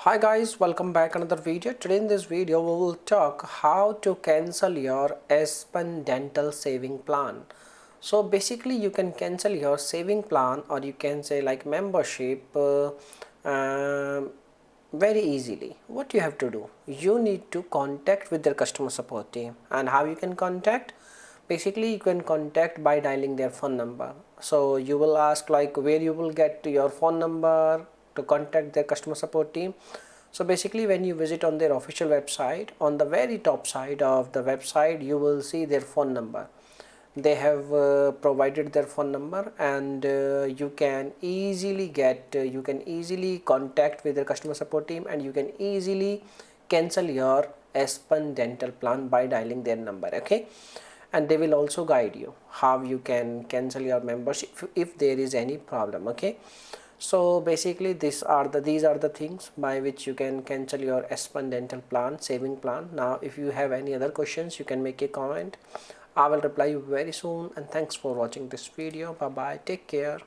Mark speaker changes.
Speaker 1: Hi guys, welcome back another video. Today in this video we will talk how to cancel your aspen dental saving plan. So basically you can cancel your saving plan, or you can say like membership, um, very easily. What you have to do, you need to contact with their customer support team. And how you can contact? Basically you can contact by dialing their phone number. So you will ask like where you will get your phone number to contact their customer support team. So basically when you visit on their official website, on the very top side of the website you will see their phone number. They have provided their phone number, and you can easily you can easily contact with their customer support team, and you can easily cancel your aspen dental plan by dialing their number. Okay, and they will also guide you how you can cancel your membership if there is any problem. Okay, so basically these are the things by which you can cancel your aspen dental plan saving plan. Now if you have any other questions, you can make a comment. I will reply you very soon, and thanks for watching this video. Bye bye, take care.